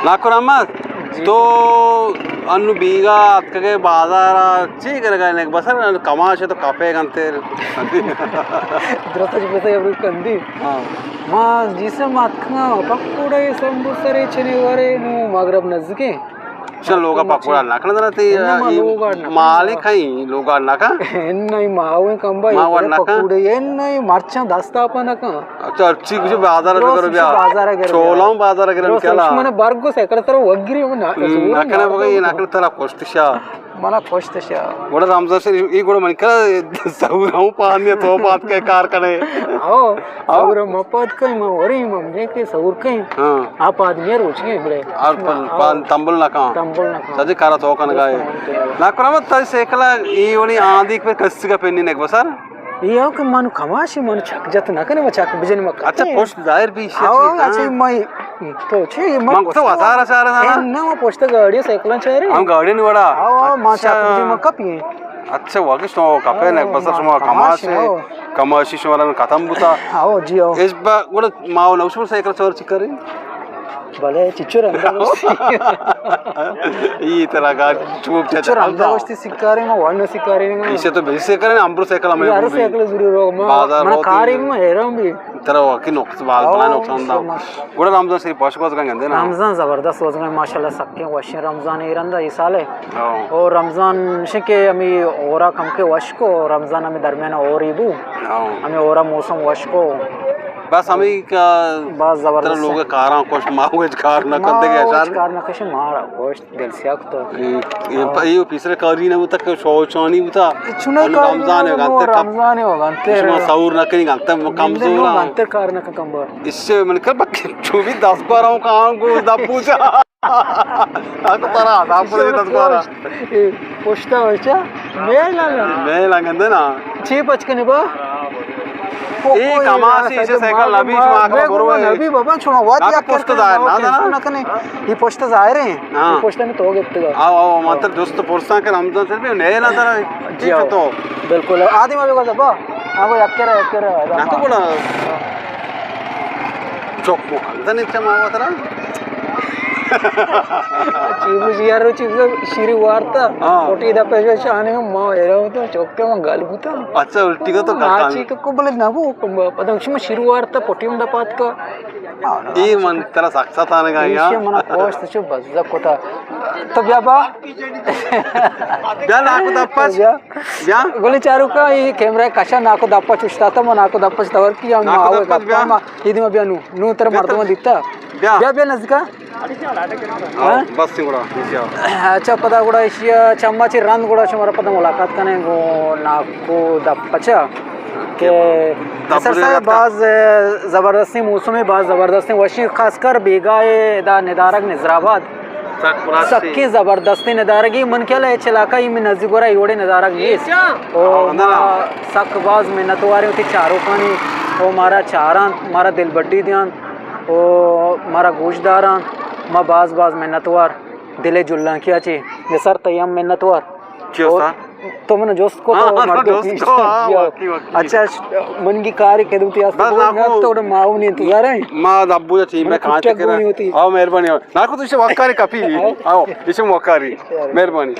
నాకు రమ్మత్ तो अनु बीगा अक्के बाजार ची करेगा ने बस कमाश तो काफे गंते द्रतज बता एवरी कंदी हां मा जिसे माखना पकोड़े संबुसरे चनेवरे नु मगरब नजके चल लोगा पकोड़ा नाकना ते मालिक खाई लोगा नाका नहीं मावे कंबा पकोड़े नहीं मर्चा दास्तापन का अच्छा अच्छी कुछ बाजार करो ब्या चोलाम बाजार करो केला मने बर्गो से एकर तरह वग्गिरी नाकना बगे नाकना तरह कोष्टिशा मला कोष्टिशा गोड़ा रामदास ई गोड़ा मन का सौराऊ पानी तो बात के कारखाने आओ सौर मपद कई म ओरी मम्मे के सौर कई हां आप आदमी रोचगे बड़े और पान तंबल नका सजे कारा तो कन गाय नाकना मत सेकला ई ओनी आंधी पे कस्सी का पेनी नेक बसर ये के मन खमाशी मन छक जत न कने छक बिजन में अच्छा पोस्ट जाहिर भी अच्छा मई तो छे मन तो हजारा चार ना पोस्ट गाड़ी साइकिल छे हम गाड़ी नहीं वड़ा आओ मा छक बिजन में कपी अच्छा वाकिस तो कपे ने बस सुमा कमाशी सुमारन खत्म बुता आओ जी आओ इस बा गोड़ा माव नौशुर साइकिल चोर चिकरी भले चिचुर अंदर ई तरह का चुप चिचुर अंदर वस्ती सिकारे में वन सिकारे में इसे तो बेसे करे अंब्रो साइकिल में यार साइकिल जरूर हो मन कारी में हेरम भी तरह वाकी नुकसान बना नुकसान दा गोड़ा रमजान से पोस्ट को गंदे ना रमजान जबरदस्त हो गए माशाल्लाह सबके वश रमजान इरंदा ई साले और रमजान शके हमें ओरा कम के वश को रमजान हमें दरमियान और इबू हमें ओरा मौसम वश को बस हमें का बस जबरदस्त लोग कारा कोश माहुज कार न कर देगे यार कार न कशे मारा गोश्त दिल से तो ये पिछले कारी ने तक शौचानी बुता रमजान है गंते सौर न कहीं गंते कमजोर गंते कार न कम इससे मन कर जो भी 10-12 काम को दा पूजा आको तारा दा पूजा 10-12 पोस्टा होचा मेला गंदे ना 6:55 बा ए कमासी से साइकिल नबी मां का गुरु है नबी बाबा छोड़ा वात या पोस्ट दायर ना कने ये पोस्ट जायर है ये पोस्ट में तो गेट आओ मात्र दोस्त पोस्टा के रमजान से भी नए ना तारा ठीक है तो बिल्कुल आदि में को सब आगो यक्केरा ना तो बोला चोक को अंदर नीचे मावा तारा चीबू यारो चीबू शिरी वार्ता पोटी दा पे शाने मा एरा तो चोके म गालबुता अच्छा उल्टी को तो नाची को बोले ना वो पदंश में शिरी वार्ता पोटी में पात का ई मन तेरा साक्षात आने का या ये मन पोस्ट छ बज्जा कोता तो ब्याबा ब्या नाको दप्पच ब्या गोली चारू का ये कैमरा कशा नाको दप्पच उस्ता त म नाको दप्पच तवर की हम आवे गप्पा म इदी म ब्या नु तेरा मर्द में दिखता ब्या नजका बस सिंगड़ा अच्छा पता गुड़ा इशिया चम्माची रंद गुड़ा हमारा पता मुलाकात करने को नाको दप्पचा के सर बाज ज़बरदस्ती मौसम बाज ज़बरदस्ती वशी खासकर बेगाए दा निदारक निजराबाद सक्की ज़बरदस्ती निदारगी मन क्या ले चलाका ही में नज़दीक हो रहा योड़े निदारक ये और सक बाज मेहनतवारी होती चारों पानी वो मारा चारां मारा दिल बड्डी ध्यान ओ मारा गोशदारां माँ बाज मेहनतवार दिले जुल्ला किया चे ये सर तयम मेहनतवार तो मैंने जोस्त को तो मर्दों अच्छा मन की कार के दूती आस तो माऊ नहीं इंतजार है माँ दब्बू जी मैं कहाँ तक रहा आओ मेहरबानी आओ ना को तो इसे वक्कारी कपी आओ इसे वक्कारी मेहरबानी